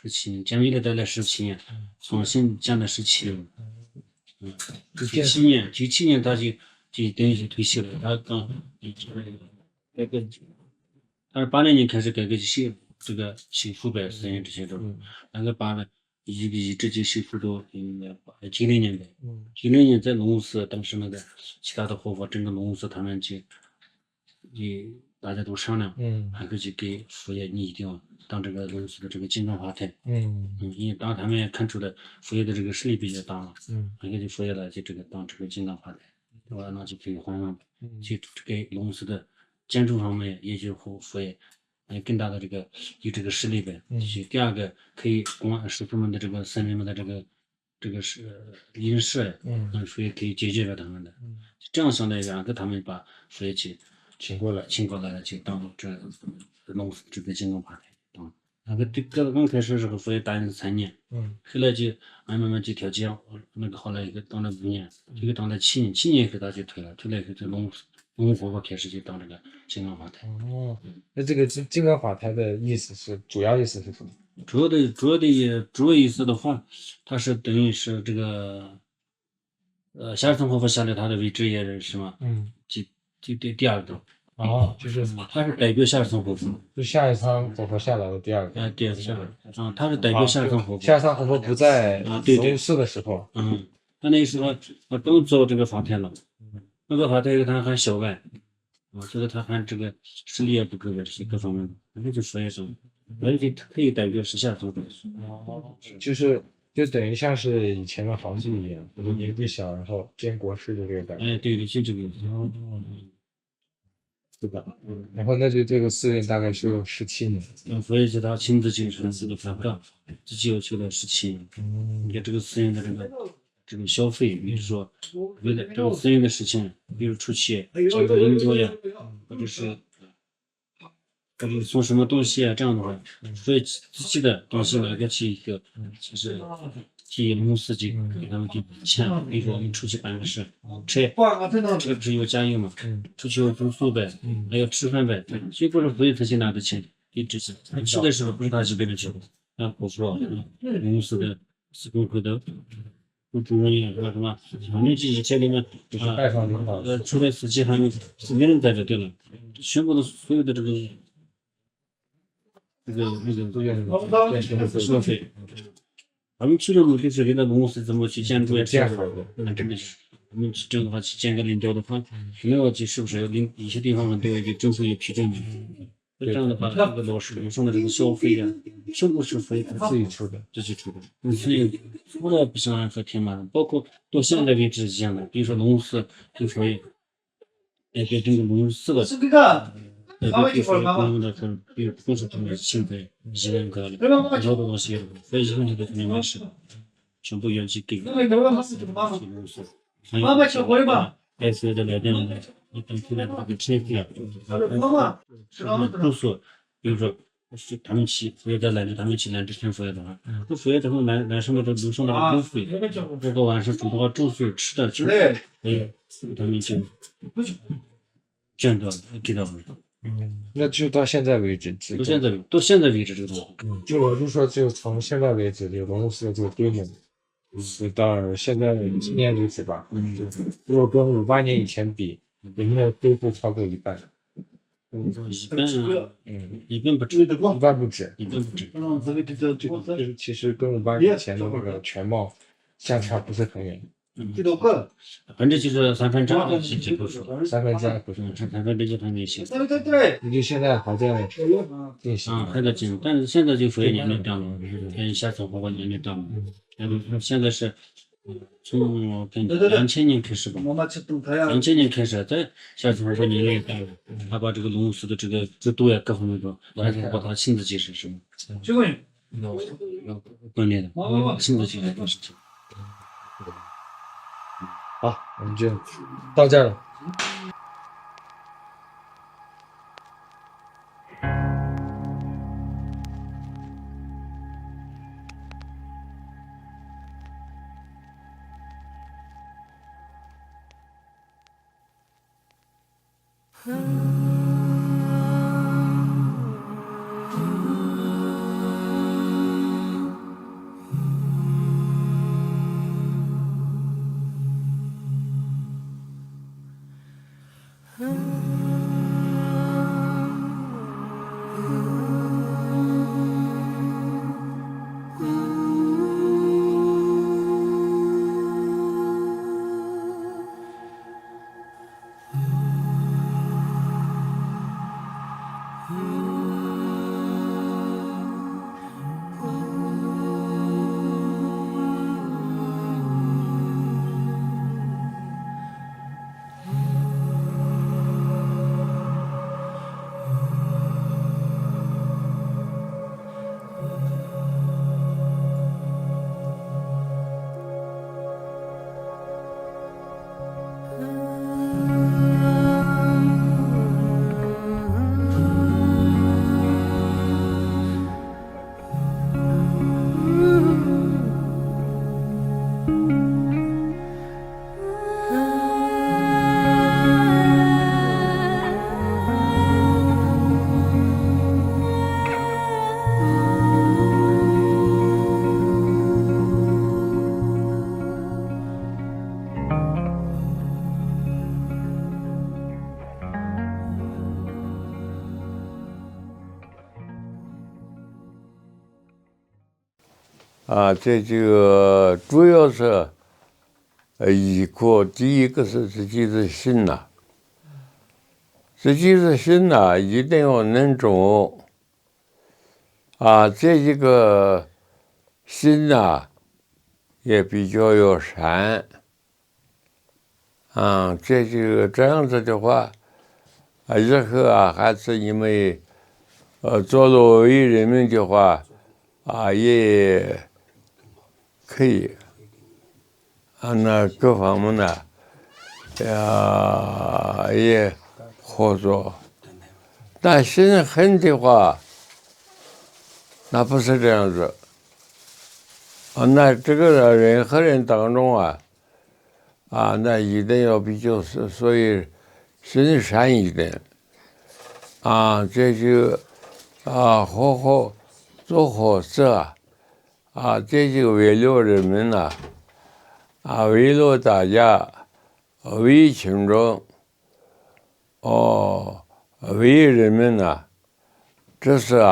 ，17年，建立了待了17年，重新建了17年，97年他就等于是退休了，他刚改革，他是80年开始改革这个修复呗，寺院这些都，那个把了一直就修复到90年代，90年在龙武寺，当时那个其他的活佛，整个龙武寺他们就大家都商量，还可以去给佛爷，你一定要当这个龙武寺的这个金刚法台，因为当他们也看出了佛爷的这个势力比较大嘛，还可以佛爷来就这个当这个金刚法台，对吧？那就可以换上，就给龙武寺的建筑方面也就佛爷。更大的有这个势力呗。第二个可以供师傅们的这个僧人们的这个是饮食，所以可以解决了他们的。这样相当于两个他们把佛爷去请过来了，就当这弄这个金刚法台当。那个刚开始的时候佛爷答应3年，后来就慢慢就调节，那个后来一个当了5年，一个当了7年，7年以后他就退了以后就龙武活佛开始就当这个金刚法台。那这个金刚法台的主要意思是什么？主要意思的话，它是等于是这个夏尔层活佛下来他的位置也是嘛，就第二个。就是他是代表夏尔层活佛，就下一层活佛下来的第二个。第二个。他是代表夏尔层活佛。夏尔层活佛不在龙武寺的时候，他那时候我都做这个法台了。那个法台他还小外，这个他还这个实力也不够这些各方面的，那就佛爷说，而且可以代表是下层。就等于像是以前的皇帝一样，年纪小，然后兼国师的这个感觉。对，就这个意思。对吧？然后那就这个寺院大概修了17年。佛爷是他亲自去审视的法纲，自己又修了17年。你看这个寺院的这个消费，比如说为了这个寺院的事情，比如出去这个引导呀，或者是送什么东西啊，这样的话，所以自己的东西拿过去以后，就是替龙武寺给他们给钱，比如说我们出去办个事，车这个不是有加油嘛，出去有住宿呗，还有吃饭呗，所以不是佛爷自己拿的钱，给支持，吃的时候不是他去别人去，不说龙武寺的施工会的。主任也说什么？反正这一切里面，拜访领导，除了司机还有没人在这对了，全部的所有的这个收费，我们去的目的是给他龙武寺怎么去建筑呀？这样好的，那真的是我们去正的话去建个领导的话，没有去是不是一些地方都有政府有批准的。这样的话，这个老师上的这个消费呀，全部是自己出的，所以除了不想和天马，包括到现在为止一样的，比如说龙武寺就可以代表整个龙武寺的，比如说公用的很，比如公司他们现在一人个的，很多东西，所以现在都肯定没事，全部要去给龙武寺，还有该所有的来电的。等出来那个车费啊，住宿，比如说是他们去佛爷的来着，他们去来之前佛爷的话，那佛爷他们来什么的路上的住宿，包括晚上住的话住宿吃的，他们就捐到给到我。那就到现在为止，到现在为止这个东西。就我就说，就从现在为止，这个龙武寺这个规模，是到现在今年为止吧，如果跟58年以前比。应该恢复超过一半，一半不止，一半不止。就是其实跟58年前的那个全貌相差不是很远。这都够。反正就是三分钟是几口数，三分钟就还没行。对。你就现在还在进行。还在进，但是现在就属于年龄段了，下次活过年龄段了。现在是从2000年开始吧，2000年开始在下次活过年龄段了，他把这个农事的这个制度呀各方面都完全把他亲自接手是吗？这个锻炼的，亲自接手做事情。好，我们就到这儿了。这个主要是依靠第一个是自己的心呐，自己的心呐一定要能种这一个心呐也比较要善这样子的话日后还是因为做了为人民的话也可以那各方面呢也合作，但心狠的话那不是这样子那这个人和人当中那一定要比较所以心善一点这就好好做好事这就为了人民为了大家，为群众为人民这是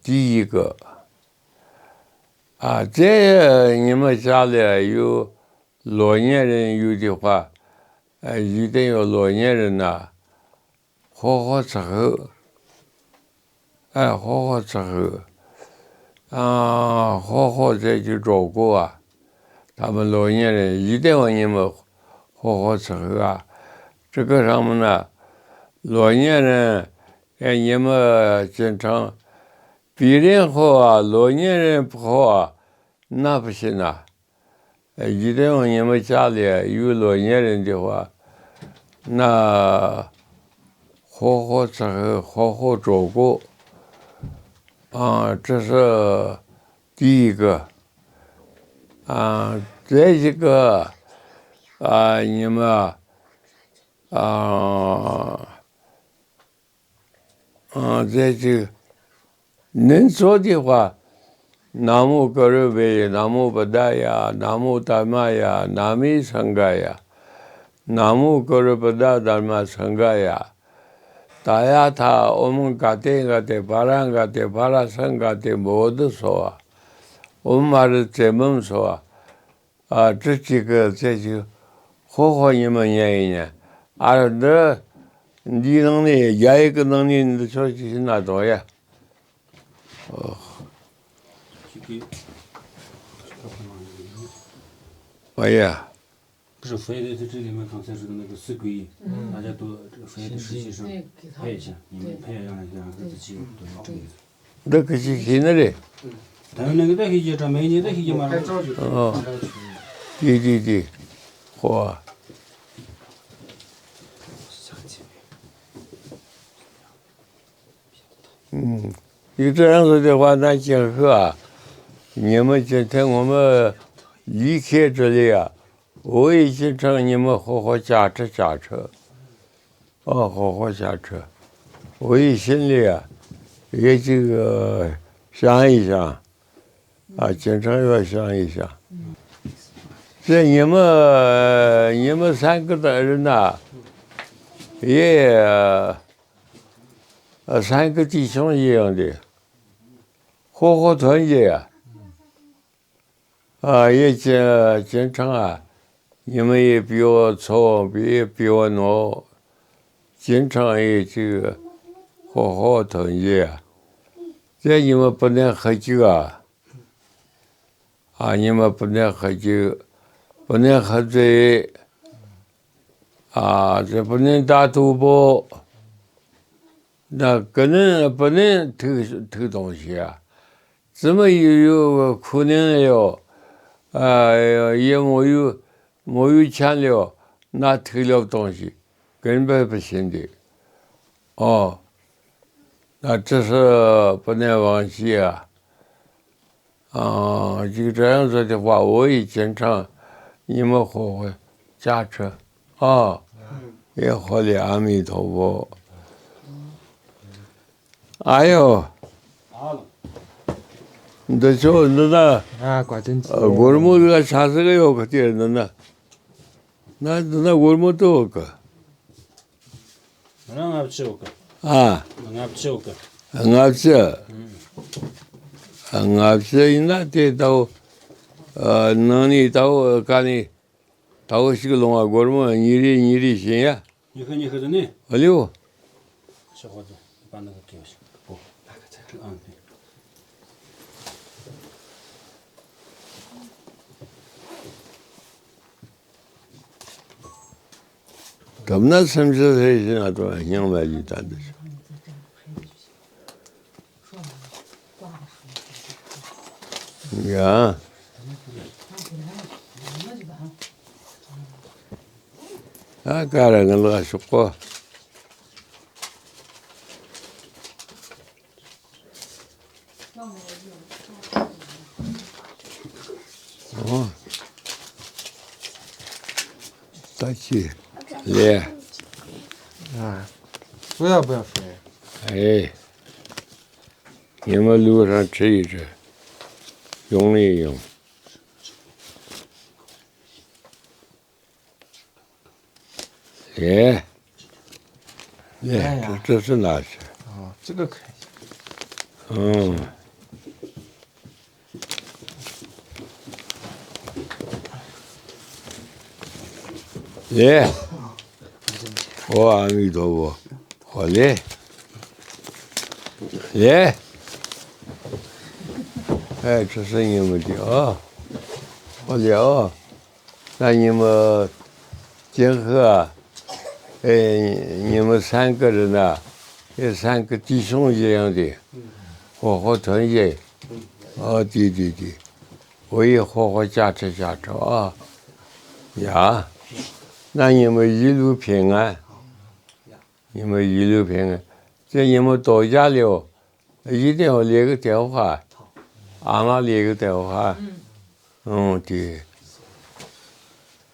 第一个这你们家里有老年人有的话一定要老年人好好伺候好好伺候好好再去照顾他们老年人一定要你们好好伺候这个上面呢老年人你们经常别人好老年人不好那不行一定要你们家里有老年人的话那好好伺候好好照顾这是第一个这一个你们这就能做的话南无格鲁贝南无布达呀南无达玛呀南无僧伽呀南无格鲁布达达玛僧伽呀大家他我们嘎的巴兰嘎的巴拉僧嘎的摩的说我们말을 제몸说这几个这就活你们念一念，那你能力也一个能力，你说就是那多呀？哎呀。不是佛爷在这里面刚才说的那个四皈依，大家都这个佛爷的实习生拍一下，你们拍一下让自己都要注意。那个是新的嘞。他们那个在黑街上每年在黑街嘛。哦。对，嚯。你这样子的话，那今后你们今天我们离开这里啊。我已经让你们好好驾车，好好驾车。我也心里啊，也这个想一想，经常要想一想。这你们3个的人呐，也3个弟兄一样的，好好团结也经常啊。你们也比我吵，也比我闹，经常也这个好好团结这你们不能喝酒你们不能喝酒，不能喝醉这不能打赌博，那不能偷东西怎么有可能了也没有钱了，那偷了东西，根本不行的。那这是不能忘记就这样子的话，我也经常你们好好驾车也好的阿弥陀佛。哎呦，你这说那挂真我们这个啥子个有个地儿那我们都个。那俺不吃个。俺不吃。俺不吃，那得到能力到干的，到这个龙我们你的心呀。你喝着呢？哎呦。小伙子，把那个给我去。不，那个在这。对。咱们那城市是那种两百里单的。呀。干了个老实活。大气。来，不要睡。你们路上吃一吃，用一用。来，这是哪些？这个可以。来。阿弥陀佛，好嘞，来，这是你们的好了那你们今后你们3个人也3个弟兄一样的，好好团结。对，我也好好驾车呀，那你们一路平安。这你们到家了，一定要来个电话，俺那来个电话。对，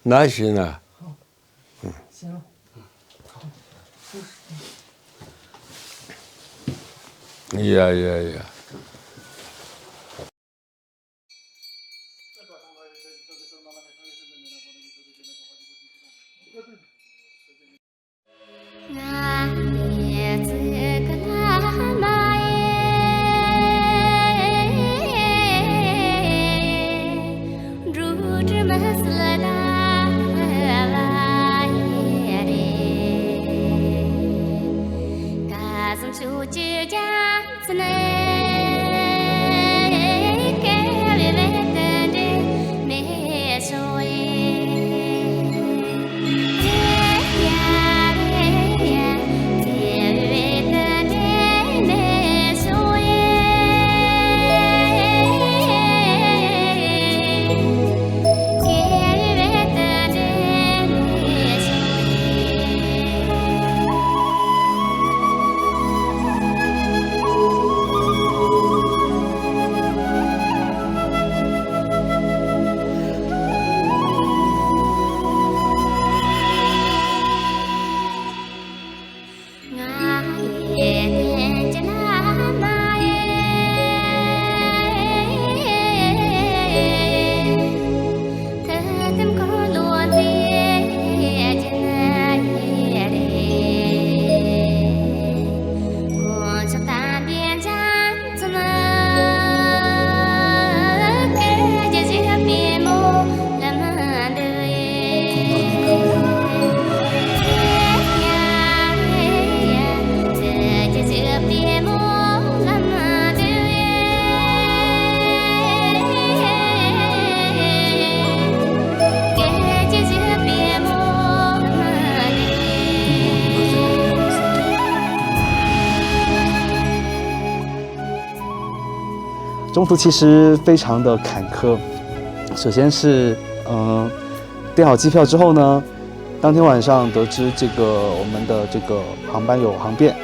那行了。行了。呀。Rudra 中途其实非常的坎坷。首先是订好机票之后呢，当天晚上得知我们的这个航班有航变，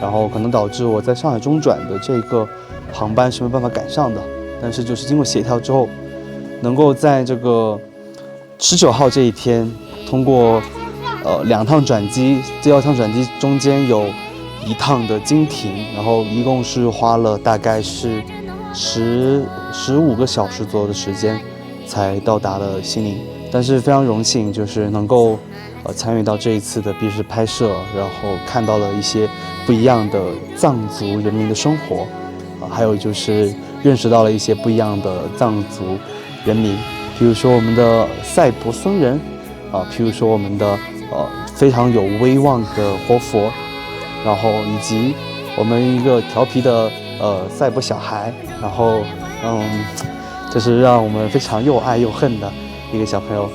然后可能导致我在上海中转的这个航班是没办法赶上的。但是就是经过协调之后，能够在这个19号这一天，通过2趟转机，第2趟转机中间有1趟的经停，然后一共是花了大概是15个小时左右的时间才到达了西宁。但是非常荣幸，就是能够参与到这一次的闭市拍摄，然后看到了一些不一样的藏族人民的生活，还有就是认识到了一些不一样的藏族人民，比如说我们的赛博僧人，譬如说我们的非常有威望的活佛，然后以及我们一个调皮的赛博小孩，然后这是让我们非常又爱又恨的一个小朋友。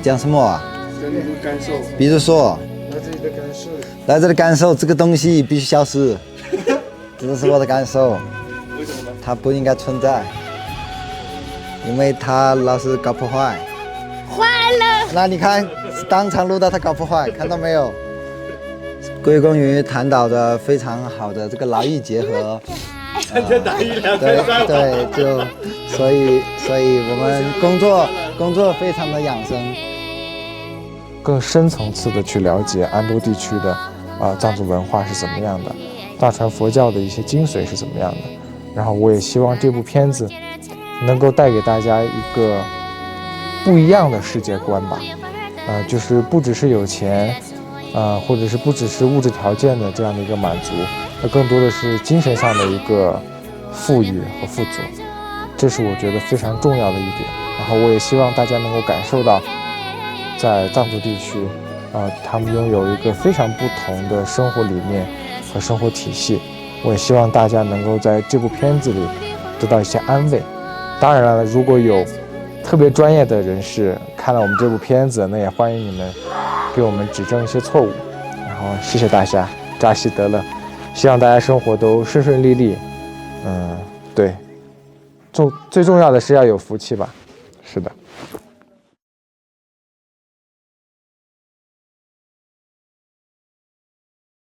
讲什么啊？讲你的感受。比如说，来这里的感受。来这里感受这个东西必须消失，这是我的感受。为什么呢？它不应该存在，因为它老是搞破坏。坏了。那你看，当场录到它搞破坏，看到没有？归功于谭导的非常好的这个劳逸结合。对，就所以我们工作非常的养生。更深层次的去了解安都地区的藏族文化是怎么样的，大传佛教的一些精髓是怎么样的。然后我也希望这部片子能够带给大家一个不一样的世界观吧，就是不只是有钱，或者是不只是物质条件的这样的一个满足，那更多的是精神上的一个富裕和富足，这是我觉得非常重要的一点。然后我也希望大家能够感受到，在藏族地区，他们拥有一个非常不同的生活理念和生活体系。我也希望大家能够在这部片子里得到一些安慰。当然了，如果有特别专业的人士看了我们这部片子，那也欢迎你们给我们指正一些错误。然后谢谢大家，扎西德勒，希望大家生活都顺顺利利。对，最重要的是要有福气吧。是的。